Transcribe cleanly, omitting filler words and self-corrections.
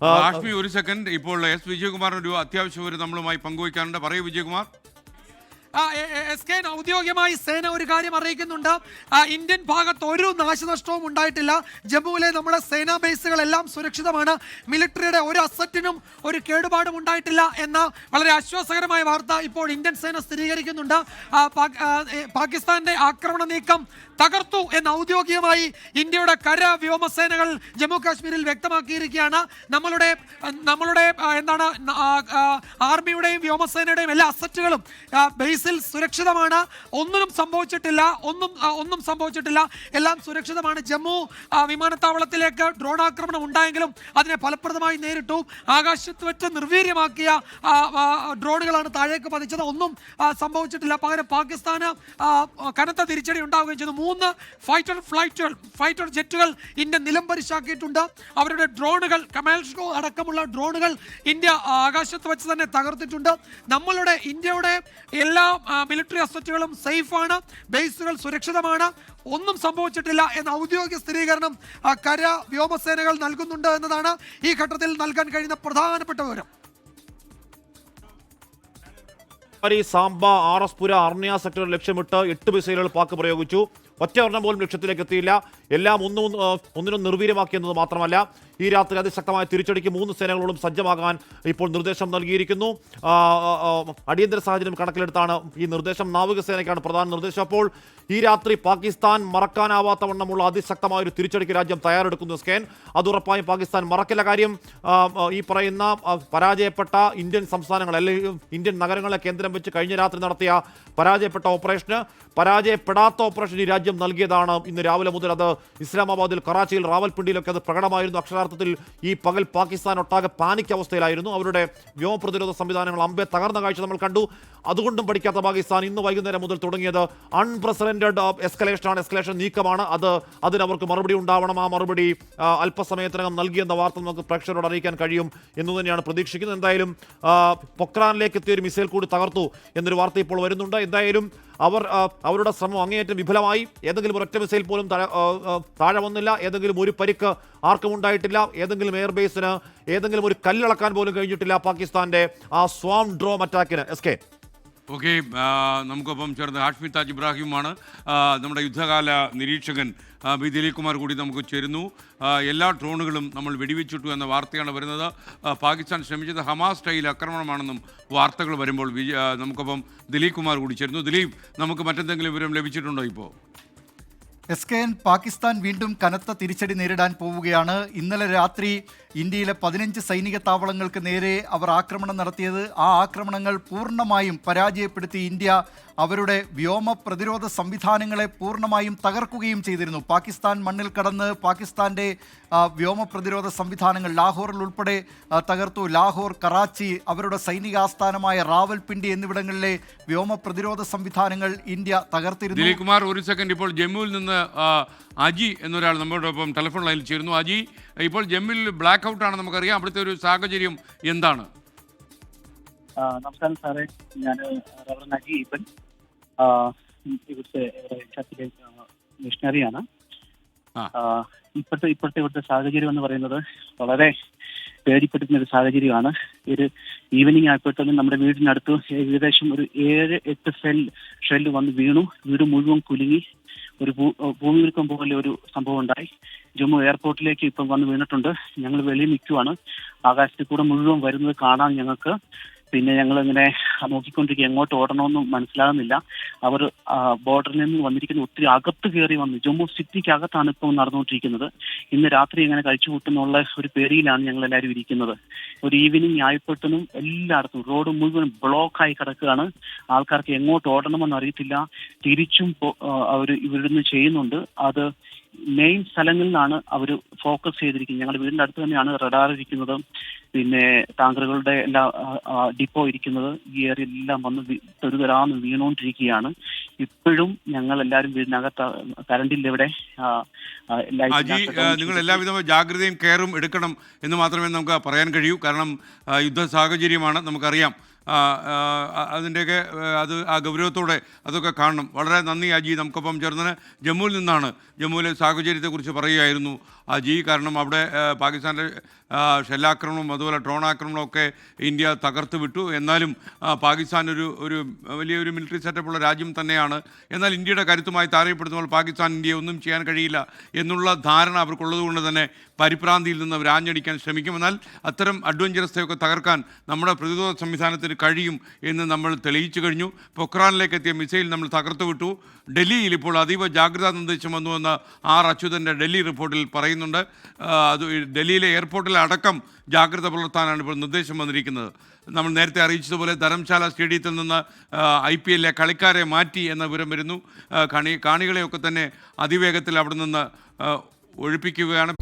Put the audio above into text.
ആഷ്മി ഒരു സെക്കൻഡ്. ഇപ്പോൾ എസ് വിജയകുമാർ ഒരു അത്യാവശ്യം ഒരു നമ്മളുമായി പങ്കുവയ്ക്കാനുണ്ട്. പറയൂ വിജയകുമാർ. ഔദ്യോഗികമായി സേന ഒരു കാര്യം അറിയിക്കുന്നുണ്ട്. ഇന്ത്യൻ ഭാഗത്ത് ഒരു നാശനഷ്ടവും ഉണ്ടായിട്ടില്ല. ജമ്മുവിലെ നമ്മുടെ സേനാ ബേസുകളെല്ലാം സുരക്ഷിതമാണ്. മിലിറ്ററിയുടെ ഒരു അസറ്റിനും ഒരു കേടുപാടും ഉണ്ടായിട്ടില്ല എന്ന വളരെ ആശ്വാസകരമായ വാർത്ത ഇപ്പോൾ ഇന്ത്യൻ സേന സ്ഥിരീകരിക്കുന്നുണ്ട്. പാകിസ്ഥാന്റെ ആക്രമണ നീക്കം തകർത്തു എന്ന് ഔദ്യോഗികമായി ഇന്ത്യയുടെ കര വ്യോമസേനകൾ ജമ്മു കാശ്മീരിൽ വ്യക്തമാക്കിയിരിക്കുകയാണ്. നമ്മളുടെ എന്താണ് ആർമിയുടെയും വ്യോമസേനയുടെയും എല്ലാ അസറ്റുകളും ബേസിൽ സുരക്ഷിതമാണ്. ഒന്നും സംഭവിച്ചിട്ടില്ല. എല്ലാം സുരക്ഷിതമാണ്. ജമ്മു വിമാനത്താവളത്തിലേക്ക് ഡ്രോൺ ആക്രമണം ഉണ്ടായെങ്കിലും അതിനെ ഫലപ്രദമായി നേരിട്ടു. ആകാശത്ത് വെച്ച് നിർവീര്യമാക്കിയ ഡ്രോണുകളാണ് താഴേക്ക് പതിച്ചത്. ഒന്നും സംഭവിച്ചിട്ടില്ല. പകരം പാകിസ്ഥാന് കനത്ത തിരിച്ചടി ഉണ്ടാവുകയും ചെയ്തു. 3 ഫൈറ്റർ ജെറ്റുകൾ ഇന്ത്യ നിലംപരിശാക്കിയിട്ടുണ്ട്. അവരുടെ ഡ്രോണുകൾ, കമാൽഷ്കോ അടക്കമുള്ള ഡ്രോണുകൾ ഇന്ത്യ ആകാശത്ത് വെച്ച് തന്നെ തകർത്തിട്ടുണ്ട്. ഇന്ത്യയുടെ എല്ലാ മിലിറ്ററി അസറ്റുകളും സേഫാണ്. ബേസുകൾ സുരക്ഷിതമാണ്. ഒന്നും സംഭവിച്ചിട്ടില്ല എന്ന ഔദ്യോഗിക സ്ഥിരീകരണം കര വ്യോമസേനകൾ നൽകുന്നുണ്ട് എന്നതാണ് ഈ ഘട്ടത്തിൽ നൽകാൻ കഴിയുന്ന പ്രധാനപ്പെട്ട വിവരം. സാംബ, ആർഎസ്പുര, അർണിയ സെക്ടർ ലക്ഷ്യമിട്ട് 8 മിസൈലുകൾ പാക് പ്രയോഗിച്ചു. ഒറ്റ ഒരെണ്ണം പോലും ലക്ഷ്യത്തിലേക്ക് എത്തിയില്ല. എല്ലാം ഒന്നിനും നിർവീര്യമാക്കിയെന്നത് മാത്രമല്ല, ഈ രാത്രി അതിശക്തമായ തിരിച്ചടിക്ക് 3 സേനകളോടും സജ്ജമാകാൻ ഇപ്പോൾ നിർദ്ദേശം നൽകിയിരിക്കുന്നു. അടിയന്തര സാഹചര്യം കണക്കിലെടുത്താണ് ഈ നിർദ്ദേശം. നാവികസേനയ്ക്കാണ് പ്രധാന നിർദ്ദേശം. അപ്പോൾ ഈ രാത്രി പാകിസ്ഥാൻ മറക്കാനാവാത്ത വണ്ണമുള്ള അതിശക്തമായ ഒരു തിരിച്ചടിക്ക് രാജ്യം തയ്യാറെടുക്കുന്നു. സ്കേൻ അത് ഉറപ്പായും പാകിസ്ഥാൻ മറക്കില്ല. കാര്യം ഈ പറയുന്ന പരാജയപ്പെട്ട ഇന്ത്യൻ സംസ്ഥാനങ്ങൾ അല്ലെങ്കിൽ ഇന്ത്യൻ നഗരങ്ങളെ കേന്ദ്രം വെച്ച് കഴിഞ്ഞ രാത്രി നടത്തിയ പരാജയപ്പെട്ട പരാജയപ്പെടാത്ത ഓപ്പറേഷൻ ഈ രാജ്യം നൽകിയതാണ്. ഇന്ന് രാവിലെ മുതൽ അത് ഇസ്ലാമാബാദിൽ, കറാച്ചിയിൽ, റാവൽപിണ്ടിയിലൊക്കെ അത് പ്രകടമായിരുന്നു. അക്ഷരാർത്ഥത്തിൽ ഈ പകൽ പാകിസ്ഥാൻ ഒട്ടാകെ പാനിക് അവസ്ഥയിലായിരുന്നു. അവരുടെ വ്യോമ പ്രതിരോധ സംവിധാനങ്ങൾ അമ്പെ തകർന്ന കാഴ്ച നമ്മൾ കണ്ടു. അതുകൊണ്ടും പഠിക്കാത്ത പാകിസ്ഥാൻ ഇന്ന് വൈകുന്നേരം മുതൽ തുടങ്ങിയത് അൺപ്രസിഡന്റഡ് എസ്കലേഷൻ നീക്കമാണ്. അതിനവർക്ക് മറുപടി ഉണ്ടാവണം. ആ മറുപടി അല്പസമയത്തിനകം നൽകിയെന്ന വാർത്ത നമുക്ക് പ്രേക്ഷകരോട് അറിയിക്കാൻ കഴിയും എന്ന് തന്നെയാണ് പ്രതീക്ഷിക്കുന്നത്. എന്തായാലും പൊക്രാനിലേക്ക് എത്തിയ ഒരു മിസൈൽ കൂടി തകർത്തു എന്നൊരു വാർത്ത ഇപ്പോൾ വരുന്നുണ്ട്. എന്തായാലും അവരുടെ ശ്രമം അങ്ങേയറ്റം വിഫലമായി. ഏതെങ്കിലും ഒരൊറ്റ മിസൈൽ പോലും താഴെ വന്നില്ല. ഏതെങ്കിലും ഒരു പരിക്ക് ആർക്കും ഉണ്ടായിട്ടില്ല. ഏതെങ്കിലും എയർബേസിന് ഏതെങ്കിലും ഒരു കല്ലിളക്കാൻ പോലും കഴിഞ്ഞിട്ടില്ല പാകിസ്ഥാന്റെ ആ സ്വാം ഡ്രോൺ അറ്റാക്കിന്. എസ്കെ ഓക്കെ, നമുക്കൊപ്പം ചേർന്ന് ഹാഷ്മി താജ് ഇബ്രാഹിമാണ് നമ്മുടെ യുദ്ധകാല നിരീക്ഷകൻ. ബി ദിലീപ് കുമാർ കൂടി നമുക്ക് ചേരുന്നു. എല്ലാ ഡ്രോണുകളും നമ്മൾ വെടിവെച്ചിട്ടു എന്ന വാർത്തയാണ് വരുന്നത്. പാകിസ്ഥാൻ ശ്രമിച്ചത് ഹമാസ് സ്റ്റൈൽ ആക്രമണമാണെന്നും വാർത്തകൾ വരുമ്പോൾ നമുക്കൊപ്പം ദിലീപ് കുമാർ കൂടി ചേരുന്നു. ദിലീപ്, നമുക്ക് മറ്റെന്തെങ്കിലും വിവരം ലഭിച്ചിട്ടുണ്ടോ ഇപ്പോൾ? SKN പാകിസ്ഥാൻ വീണ്ടും കനത്ത തിരിച്ചടി നേരിടാൻ പോവുകയാണ്. ഇന്നലെ രാത്രി ഇന്ത്യയിലെ 15 സൈനിക താവളങ്ങൾക്ക് നേരെ അവർ ആക്രമണം നടത്തിയത്. ആ ആക്രമണങ്ങൾ പൂർണ്ണമായും പരാജയപ്പെടുത്തി ഇന്ത്യ അവരുടെ വ്യോമ പ്രതിരോധ സംവിധാനങ്ങളെ പൂർണ്ണമായും തകർക്കുകയും ചെയ്തിരുന്നു. പാകിസ്ഥാൻ മണ്ണിൽ കടന്ന് പാകിസ്ഥാൻ്റെ വ്യോമ പ്രതിരോധ സംവിധാനങ്ങൾ ലാഹോറിൽ ഉൾപ്പെടെ തകർത്തു. ലാഹോർ, കറാച്ചി, അവരുടെ സൈനിക ആസ്ഥാനമായ റാവൽപിണ്ടി എന്നിവിടങ്ങളിലെ വ്യോമ പ്രതിരോധ സംവിധാനങ്ങൾ ഇന്ത്യ തകർത്തിരുന്നു. ദിലീപ് കുമാർ, ഒരു സെക്കൻഡ്. ഇപ്പോൾ ജമ്മുവിൽ നിന്ന് അജി എന്നൊരാൾ നമ്മളോടൊപ്പം ടെലിഫോൺ ലൈനിൽ ചേരുന്നു. അജി, ഇപ്പോൾ ജമ്മുവിൽ ബ്ലാക്ക് ഔട്ട് ആണ്, നമുക്കറിയാം. അവിടുത്തെ ഒരു സാഹചര്യം എന്താണ്? നമസ്കാരം സാറേ, ഞാൻ റവറൻ അജി ഈപ്പൻ, ഇവിടുത്തെ മിഷണറിയാണ്. ഇപ്പോഴത്തെ ഇവിടുത്തെ സാഹചര്യം എന്ന് പറയുന്നത് വളരെ പേടിപ്പെടുത്തുന്ന ഒരു സാഹചര്യമാണ്. ഒരു ഈവനിങ് ആയപ്പോഴത്തേക്കും നമ്മുടെ വീടിനടുത്ത് ഏകദേശം ഒരു 7-8 ഷെല്ല് വന്ന് വീണു. വീട് മുഴുവൻ കുലുങ്ങി ഒരു ഭൂമികുലുക്കം പോലെ ഒരു സംഭവം ഉണ്ടായി. ജമ്മു എയർപോർട്ടിലേക്ക് ഇപ്പം വന്ന് വീണിട്ടുണ്ട്. ഞങ്ങൾ വെളിയിൽ നിൽക്കുവാണ്. ആകാശത്തിൽ കൂടെ മുഴുവൻ വരുന്നത് കാണാൻ ഞങ്ങൾക്ക്. പിന്നെ ഞങ്ങൾ ഇങ്ങനെ നോക്കിക്കൊണ്ടിരിക്കുക, എങ്ങോട്ട് ഓടണമെന്നും മനസ്സിലാകുന്നില്ല. അവർ ബോർഡറിൽ നിന്ന് വന്നിരിക്കുന്ന ഒത്തിരി അകത്ത് കയറി വന്നു. ജമ്മു സിറ്റിക്ക് അകത്താണ് ഇപ്പം നടന്നുകൊണ്ടിരിക്കുന്നത്. ഇന്ന് രാത്രി എങ്ങനെ കഴിച്ചു കൂട്ടുന്നുള്ള ഒരു പേടിയിലാണ് ഞങ്ങൾ എല്ലാവരും ഇരിക്കുന്നത്. ഒരു ഈവനിങ് ആയപ്പോഴത്തേനും എല്ലായിടത്തും റോഡ് മുഴുവൻ ബ്ലോക്കായി കിടക്കുകയാണ്. ആൾക്കാർക്ക് എങ്ങോട്ട് ഓടണമെന്ന് അറിയത്തില്ല. തിരിച്ചും അവർ ഇവിടുന്ന് ചെയ്യുന്നുണ്ട്. അത് മെയിൻ സ്ഥലങ്ങളിലാണ് അവർ ഫോക്കസ് ചെയ്തിരിക്കുന്നത്. ഞങ്ങളുടെ വീടിൻ്റെ അടുത്ത് തന്നെയാണ് റഡാർ ഇരിക്കുന്നത്, പിന്നെ ടാങ്കറുകളുടെ എല്ലാ ഡിപ്പോ ഇരിക്കുന്നത്. ഈ ഏരിയ എല്ലാം വന്ന് തെരുതരാന്ന് വീണുകൊണ്ടിരിക്കുകയാണ്. ഇപ്പോഴും ഞങ്ങൾ എല്ലാവരും വീടിനകത്ത്, കറണ്ടില്ല ഇവിടെ. നിങ്ങൾ എല്ലാവിധ ജാഗ്രതയും കെയറും എടുക്കണം എന്ന് മാത്രമേ നമുക്ക് പറയാൻ കഴിയൂ. കാരണം യുദ്ധ സാഹചര്യമാണ്, നമുക്കറിയാം. അതിൻ്റെയൊക്കെ അത് ആ ഗൗരവത്തോടെ അതൊക്കെ കാണണം. വളരെ നന്ദി അജി, നമുക്കൊപ്പം ചേർന്നതിന്. ജമ്മുവിൽ നിന്നാണ്. ജമ്മുവിലെ സാഹചര്യത്തെക്കുറിച്ച് പറയുകയായിരുന്നു അജി. കാരണം അവിടെ പാകിസ്ഥാൻ്റെ ഷെല്ലാക്രമണവും അതുപോലെ ഡ്രോൺ ആക്രമണവും ഒക്കെ ഇന്ത്യ തകർത്ത് വിട്ടു. എന്നാലും പാകിസ്ഥാൻ ഒരു വലിയൊരു മിലിറ്ററി സെറ്റപ്പുള്ള രാജ്യം തന്നെയാണ്. എന്നാൽ ഇന്ത്യയുടെ കരുത്തുമായി താരതമ്യപ്പെടുത്തുമ്പോൾ പാകിസ്ഥാൻ ഇന്ത്യയെ ഒന്നും ചെയ്യാൻ കഴിയില്ല എന്നുള്ള ധാരണ അവർക്കുള്ളതുകൊണ്ട് തന്നെ പരിഭ്രാന്തിയിൽ നിന്ന് അവർ ആഞ്ഞടിക്കാൻ ശ്രമിക്കും. എന്നാൽ അത്തരം അഡ്വഞ്ചറസൊക്കെ തകർക്കാൻ നമ്മുടെ പ്രതിരോധ സംവിധാനത്തിന് കഴിയും എന്ന് നമ്മൾ തെളിയിച്ചു കഴിഞ്ഞു. പൊക്രാനിലേക്ക് എത്തിയ മിസൈൽ നമ്മൾ തകർത്തു വിട്ടു. ഡൽഹിയിൽ ഇപ്പോൾ അതീവ ജാഗ്രതാ നിർദ്ദേശം വന്നുവെന്ന് ആർ അച്യുതൻ്റെ ഡൽഹി റിപ്പോർട്ടിൽ പറയുന്നുണ്ട്. അത് ഡൽഹിയിലെ എയർപോർട്ടിൽ അടക്കം ജാഗ്രത പുലർത്താനാണ് ഇപ്പോൾ നിർദ്ദേശം വന്നിരിക്കുന്നത്. നമ്മൾ നേരത്തെ അറിയിച്ചതുപോലെ ധരംശാല സ്റ്റേഡിയത്തിൽ നിന്ന് IPL കളിക്കാരെ മാറ്റി എന്ന വിവരം വരുന്നു. കാണികളെയൊക്കെ തന്നെ അതിവേഗത്തിൽ അവിടെ നിന്ന് ഒഴിപ്പിക്കുകയാണ്.